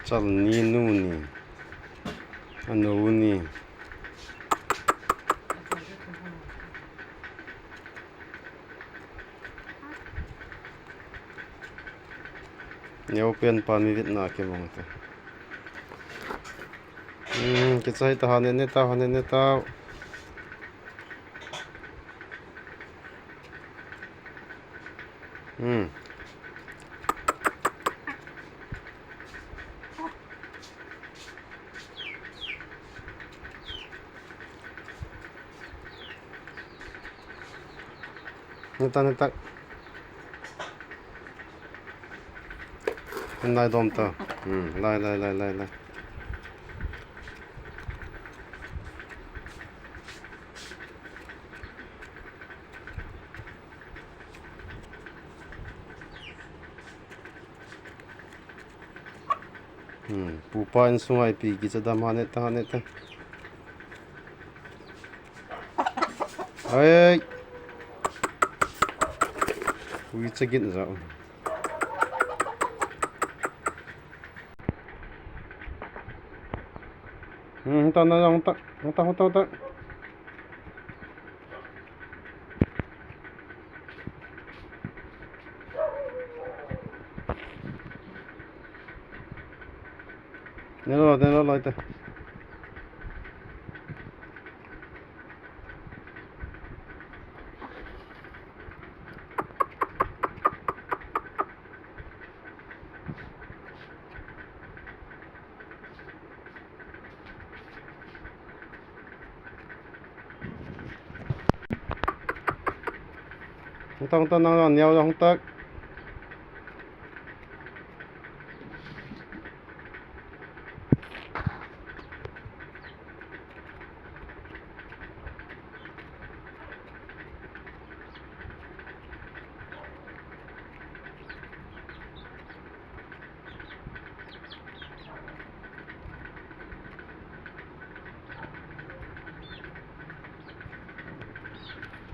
chal ni nu ni anu ni nhau pen pan mi vit na ke mong ta cái sai ta hanen ne ta neta lai dom ta lai pupa in sungai pi ki chadam haneta ai ui chagin ra ta nè lo lại ta không ta nào nhau không ta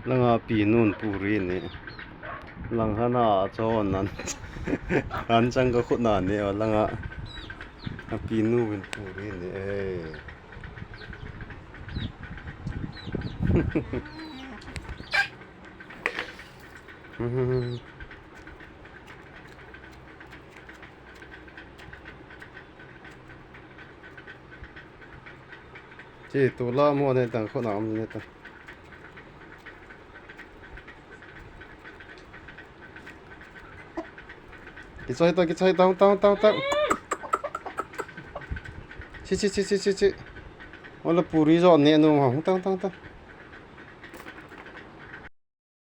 langa pi nun puri ni lang hana cho nan an chang ka khut na ni langa pi nu bin puri ni chỉ tu la mua này tặng khut na am ni ta cái chơi tao chi ola puri zo ne no hong tang